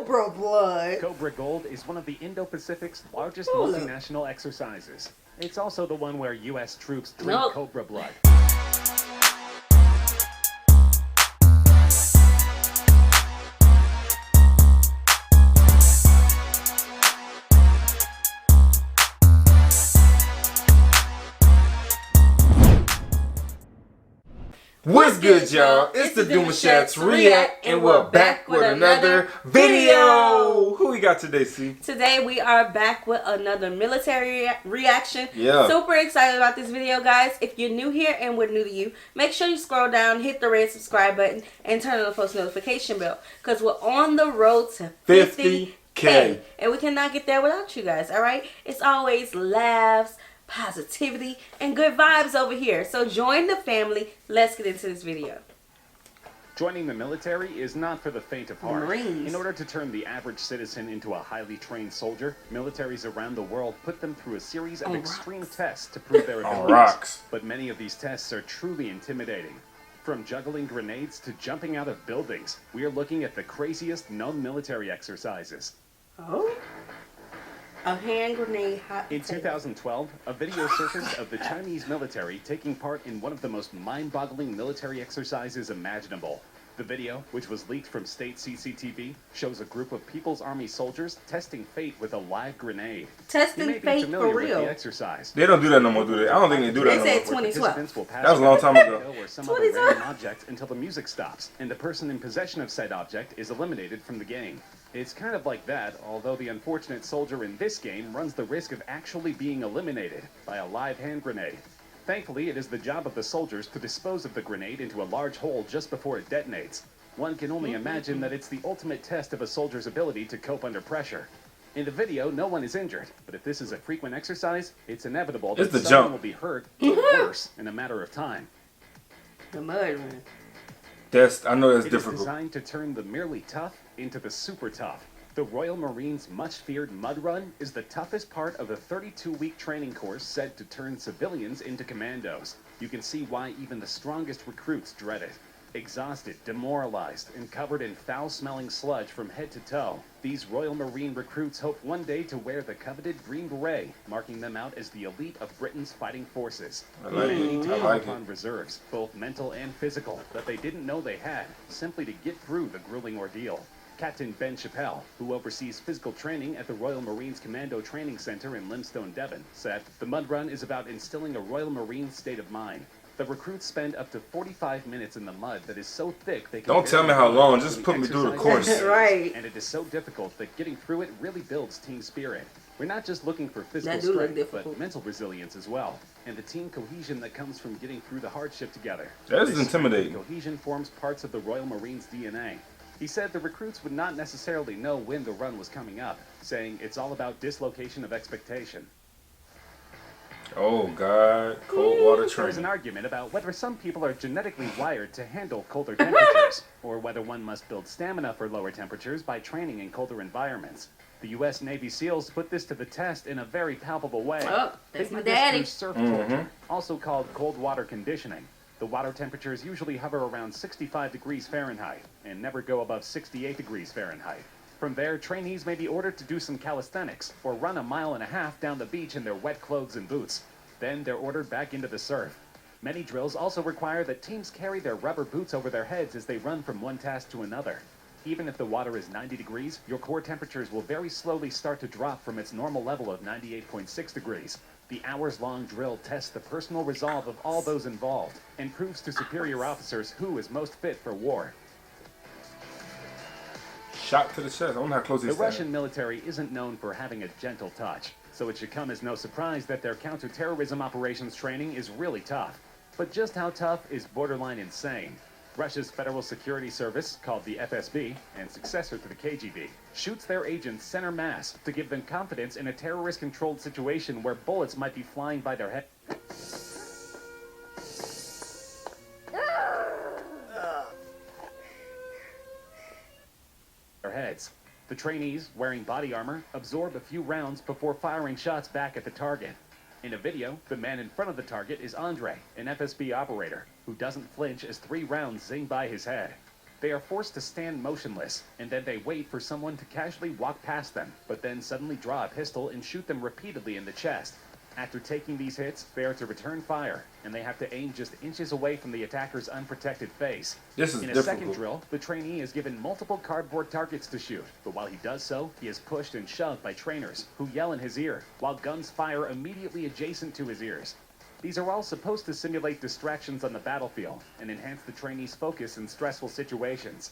Cobra blood. Cobra Gold is one of the Indo-Pacific's largest multinational exercises. It's also the one where U.S. troops drink cobra blood. What's good, y'all? It's the Demouchets React, and we're back with another video. Who we got today, C? Today we are back with another military reaction. Yeah. Super excited about this video, guys. If you're new here and we're new to you, make sure you scroll down, hit the red subscribe button, and turn on the post notification bell, because we're on the road to 50K. And we cannot get there without you guys, all right? It's always laughs, positivity, and good vibes over here. So join the family. Let's get into this video. Joining the military is not for the faint of heart. Marines. In order to turn the average citizen into a highly trained soldier, militaries around the world put them through a series of extreme tests to prove their abilities. But many of these tests are truly intimidating. From juggling grenades to jumping out of buildings, we are looking at the craziest known military exercises. Oh? A hand grenade hot In potato. 2012, a video surfaced of the Chinese military taking part in one of the most mind-boggling military exercises imaginable. The video, which was leaked from state CCTV, shows a group of People's Army soldiers testing fate with a live grenade. Testing fate for real. With the exercise. They don't do that no more, do they? I don't think they do that no more. They said 2012. That was a long time ago. Or some other random object until the music stops, and the person in possession of said object is eliminated from the game. It's kind of like that, although the unfortunate soldier in this game runs the risk of actually being eliminated by a live hand grenade. Thankfully, it is the job of the soldiers to dispose of the grenade into a large hole just before it detonates. One can only imagine that it's the ultimate test of a soldier's ability to cope under pressure. In the video, no one is injured, but if this is a frequent exercise, it's inevitable that someone will be hurt or worse in a matter of time. The mud run. I know that's difficult. It is designed to turn the merely tough into the super tough. The Royal Marines' much-feared mud run is the toughest part of the 32-week training course said to turn civilians into commandos. You can see why even the strongest recruits dread it. Exhausted, demoralized, and covered in foul-smelling sludge from head to toe, these Royal Marine recruits hope one day to wear the coveted green beret, marking them out as the elite of Britain's fighting forces. Many take upon reserves, both mental and physical, that they didn't know they had, simply to get through the grueling ordeal. Captain Ben Chappell, who oversees physical training at the Royal Marines Commando Training Center in Limestone, Devon, said, "The mud run is about instilling a Royal Marine state of mind. The recruits spend up to 45 minutes in the mud that is so thick they can... Don't tell me how long, just put me through the course. Right. And it is so difficult that getting through it really builds team spirit. We're not just looking for physical strength, but mental resilience as well. And the team cohesion that comes from getting through the hardship together. That is intimidating. Cohesion forms parts of the Royal Marines' DNA. He said the recruits would not necessarily know when the run was coming up, saying it's all about dislocation of expectation. Oh, God. Cold water training. There's an argument about whether some people are genetically wired to handle colder temperatures, or whether one must build stamina for lower temperatures by training in colder environments. The U.S. Navy SEALs put this to the test in a very palpable way. Oh, that's they my do this daddy. through surf culture, also called cold water conditioning. The water temperatures usually hover around 65 degrees Fahrenheit and never go above 68 degrees Fahrenheit. From there, trainees may be ordered to do some calisthenics or run a mile and a half down the beach in their wet clothes and boots. Then they're ordered back into the surf. Many drills also require that teams carry their rubber boots over their heads as they run from one task to another. Even if the water is 90 degrees, your core temperatures will very slowly start to drop from its normal level of 98.6 degrees. The hours-long drill tests the personal resolve of all those involved and proves to superior officers who is most fit for war. Shot to the chest. I wonder how close he's The Russian military isn't known for having a gentle touch, so it should come as no surprise that their counterterrorism operations training is really tough. But just how tough is borderline insane? Russia's Federal Security Service, called the FSB, and successor to the KGB, shoots their agents center mass to give them confidence in a terrorist-controlled situation where bullets might be flying by their heads. The trainees, wearing body armor, absorb a few rounds before firing shots back at the target. In a video, the man in front of the target is Andre, an FSB operator, who doesn't flinch as 3 rounds zing by his head. They are forced to stand motionless, and then they wait for someone to casually walk past them, but then suddenly draw a pistol and shoot them repeatedly in the chest. After taking these hits, they are to return fire, and they have to aim just inches away from the attacker's unprotected face. This is In a difficult. second drill, the trainee is given multiple cardboard targets to shoot, but while he does so, he is pushed and shoved by trainers, who yell in his ear, while guns fire immediately adjacent to his ears. These are all supposed to simulate distractions on the battlefield, and enhance the trainee's focus in stressful situations.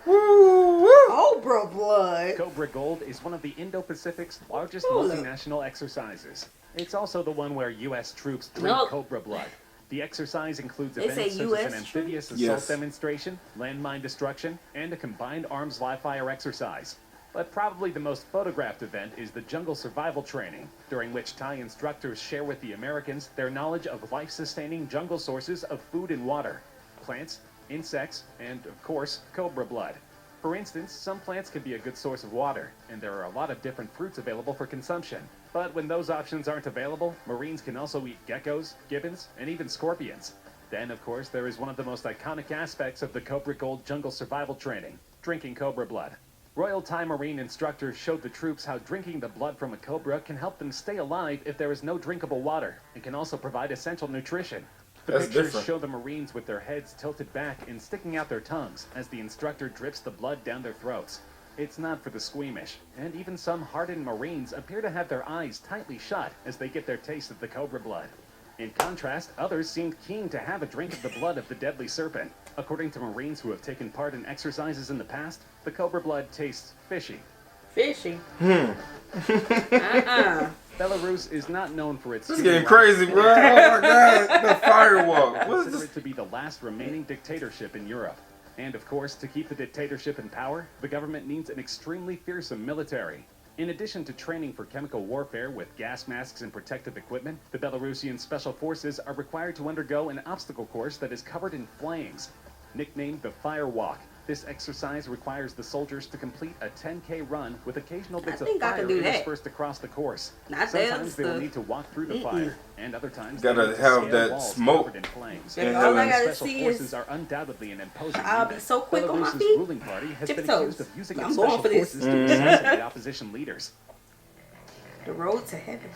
Cobra blood. Cobra Gold is one of the Indo-Pacific's largest Ooh. multinational exercises. It's also the one where U.S. troops drink Nope. Cobra blood. The exercise includes They events say such as US an amphibious assault Yes. demonstration, landmine destruction, and a combined arms live-fire exercise. But probably the most photographed event is the jungle survival training, during which Thai instructors share with the Americans their knowledge of life-sustaining jungle sources of food and water, plants, insects, and, of course, cobra blood. For instance, some plants can be a good source of water, and there are a lot of different fruits available for consumption. But when those options aren't available, Marines can also eat geckos, gibbons, and even scorpions. Then, of course, there is one of the most iconic aspects of the Cobra Gold jungle survival training, drinking cobra blood. Royal Thai Marine instructors showed the troops how drinking the blood from a cobra can help them stay alive if there is no drinkable water, and can also provide essential nutrition. The That's pictures different. show the Marines with their heads tilted back and sticking out their tongues as the instructor drips the blood down their throats. It's not for the squeamish, and even some hardened Marines appear to have their eyes tightly shut as they get their taste of the cobra blood. In contrast, others seemed keen to have a drink of the blood of the deadly serpent. According to Marines who have taken part in exercises in the past, the cobra blood tastes fishy. Fishy. Belarus is not known for its... This is getting crazy, bro. Oh my god, the firewalk. What is Consider this? it to be the last remaining dictatorship in Europe. And of course, to keep the dictatorship in power, the government needs an extremely fearsome military. In addition to training for chemical warfare with gas masks and protective equipment, the Belarusian special forces are required to undergo an obstacle course that is covered in flames. Nicknamed the Fire Walk, this exercise requires the soldiers to complete a 10K run with occasional bits of think I fire can do that. interspersed across the course. Not that Sometimes they will stuff. need to walk through the fire, and other times Gotta they need to have scale that walls smoke. covered in flames. And all I Helen's gotta Special see forces is are undoubtedly an imposing I'll be unit. so quick on my Belarus's feet. ruling party has been Tiptoes. accused of using I'm its going special for this. forces to assassinate opposition leaders. The road to heaven.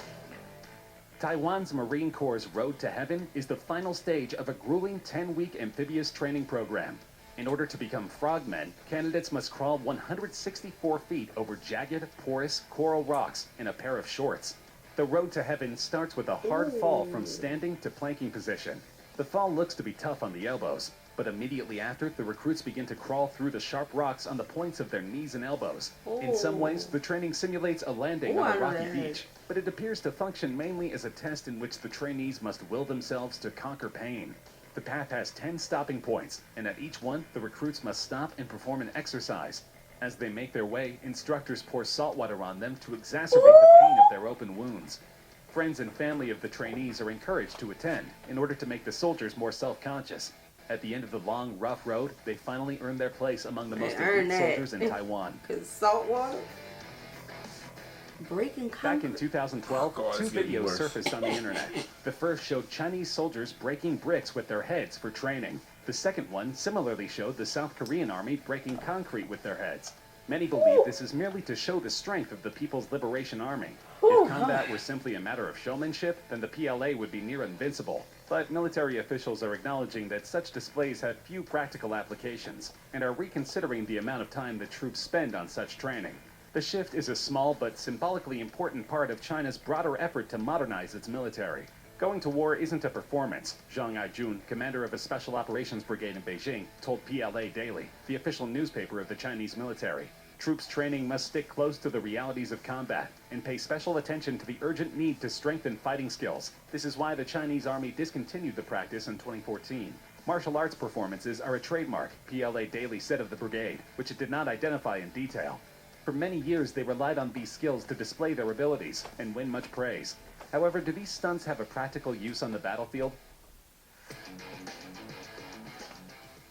Taiwan's Marine Corps' Road to Heaven is the final stage of a grueling 10-week amphibious training program. In order to become frogmen, candidates must crawl 164 feet over jagged, porous coral rocks in a pair of shorts. The Road to Heaven starts with a hard fall from standing to planking position. The fall looks to be tough on the elbows, but immediately after, the recruits begin to crawl through the sharp rocks on the points of their knees and elbows. In some ways, the training simulates a landing Ooh, on I a know rocky that. beach, but it appears to function mainly as a test in which the trainees must will themselves to conquer pain. The path has 10 stopping points, and at each one, the recruits must stop and perform an exercise. As they make their way, instructors pour salt water on them to exacerbate the pain of their open wounds. Friends and family of the trainees are encouraged to attend in order to make the soldiers more self-conscious. At the end of the long, rough road, they finally earn their place among the most earn elite that. soldiers in Taiwan. Cause salt water. Breaking Back concrete. in 2012, Oh, God, two it's getting videos worse. surfaced on the internet. The first showed Chinese soldiers breaking bricks with their heads for training. The second one similarly showed the South Korean army breaking concrete with their heads. Many believe this is merely to show the strength of the People's Liberation Army. If combat were simply a matter of showmanship, then the PLA would be near invincible. But military officials are acknowledging that such displays have few practical applications, and are reconsidering the amount of time the troops spend on such training. The shift is a small but symbolically important part of China's broader effort to modernize its military. Going to war isn't a performance, Zhang Aijun, commander of a special operations brigade in Beijing, told PLA Daily, the official newspaper of the Chinese military. Troops training must stick close to the realities of combat and pay special attention to the urgent need to strengthen fighting skills. This is why the Chinese army discontinued the practice in 2014. Martial arts performances are a trademark, PLA Daily said of the brigade, which it did not identify in detail. For many years, they relied on these skills to display their abilities and win much praise. However, do these stunts have a practical use on the battlefield?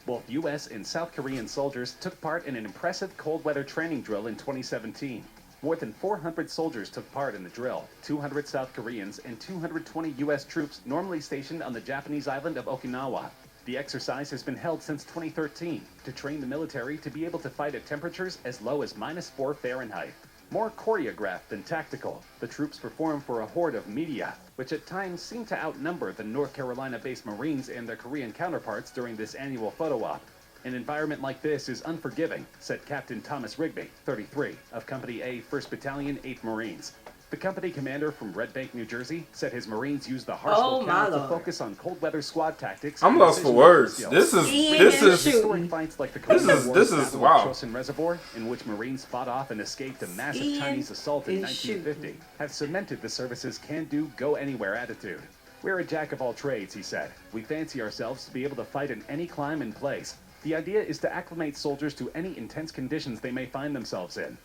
Both U.S. and South Korean soldiers took part in an impressive cold weather training drill in 2017. More than 400 soldiers took part in the drill, 200 South Koreans and 220 U.S. troops normally stationed on the Japanese island of Okinawa. The exercise has been held since 2013 to train the military to be able to fight at temperatures as low as -4 Fahrenheit. More choreographed than tactical, the troops perform for a horde of media, which at times seem to outnumber the North Carolina-based Marines and their Korean counterparts during this annual photo op. An environment like this is unforgiving, said Captain Thomas Rigby, 33, of Company A, 1st Battalion, 8th Marines. The company commander from Red Bank, New Jersey, said his Marines used the harsh locale to focus on cold weather squad tactics. I'm lost for words. This is historic fights like the this is wow. Chosin Reservoir, in which Marines fought off and escaped a massive Chinese assault in 1950, have cemented the service's can-do, go-anywhere attitude. We're a jack of all trades, he said. We fancy ourselves to be able to fight in any climb and place. The idea is to acclimate soldiers to any intense conditions they may find themselves in.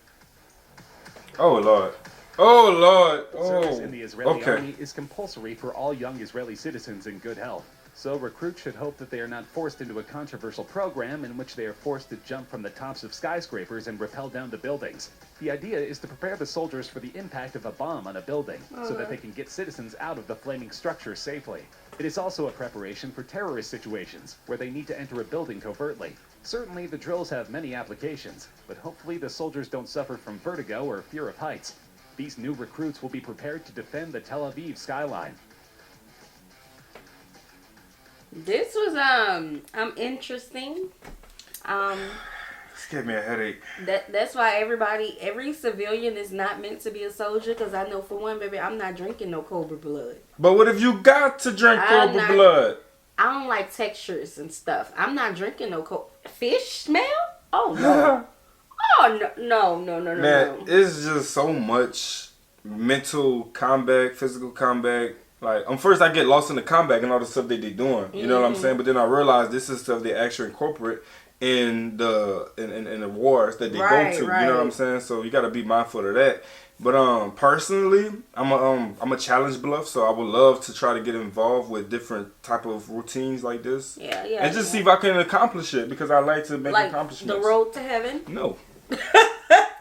Oh, Lord. Oh, Lord. Service in the Israeli army is compulsory for all young Israeli citizens in good health. So recruits should hope that they are not forced into a controversial program in which they are forced to jump from the tops of skyscrapers and rappel down to buildings. The idea is to prepare the soldiers for the impact of a bomb on a building so that they can get citizens out of the flaming structure safely. It is also a preparation for terrorist situations where they need to enter a building covertly. Certainly the drills have many applications, but hopefully the soldiers don't suffer from vertigo or fear of heights. These new recruits will be prepared to defend the Tel Aviv skyline. This was interesting. This gave me a headache. That's why every civilian is not meant to be a soldier. Because I know for one, baby, I'm not drinking no Cobra blood. But what if you got to drink Cobra blood? I don't like textures and stuff. I'm not drinking no fish smell. Oh no. Oh, no. Man, it's just so much mental combat, physical combat. Like, first I get lost in the combat and all the stuff that they doing. You know what I'm saying? But then I realize this is stuff they actually incorporate in the wars that they go to. You know what I'm saying? So you got to be mindful of that. But personally, I'm a challenge bluff, so I would love to try to get involved with different type of routines like this. Yeah. And just see if I can accomplish it, because I like to make accomplishments. The road to heaven? No.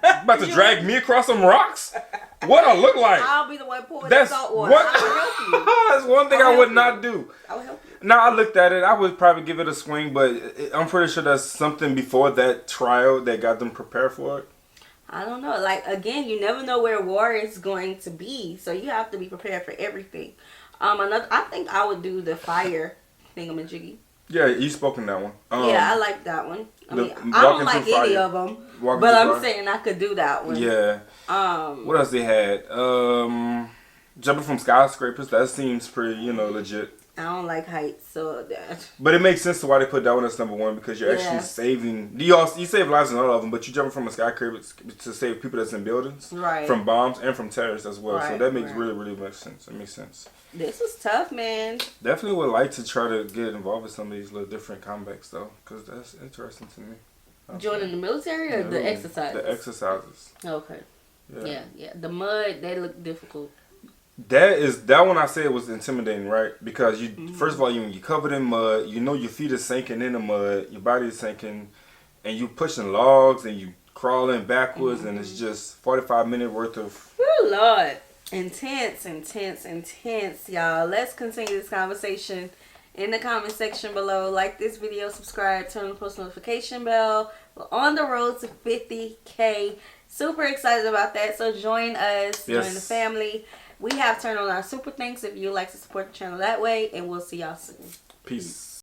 About to drag me across some rocks? What I look like? I'll be the one pouring the salt water. I'll help you. That's one thing I would not do. I'll help you. Now I looked at it, I would probably give it a swing, but I'm pretty sure there's something before that trial that got them prepared for it. I don't know. Like, again, you never know where war is going to be, so you have to be prepared for everything. I think I would do the fire thingamajiggy. Yeah, you spoke in that one. Yeah, I like that one. I mean, I don't like any of them, but I'm saying I could do that one. Yeah. What else they had? Jumping from skyscrapers. That seems pretty, legit. I don't like heights, so that. But it makes sense to why they put that one as number one, because you're actually saving. You save lives in all of them, but you jumping from a skyscraper to save people that's in buildings, right? From bombs and from terrorists as well. Right, so that makes really much sense. It makes sense. This was tough, man. Definitely would like to try to get involved with some of these little different combats though, because that's interesting to me. Joining the military or the exercises? The exercises. Okay. Yeah. The mud, they look difficult. That one I said was intimidating, right? Because first of all, you're covered in mud. Your feet are sinking in the mud. Your body is sinking, and you pushing logs and you crawling backwards, and it's just 45-minute worth of. Oh Lord, intense, y'all. Let's continue this conversation in the comment section below. Like this video, subscribe, turn on the post notification bell. We're on the road to 50K. Super excited about that. So join us, join the family. We have turned on our super thanks if you'd like to support the channel that way, and we'll see y'all soon. Peace.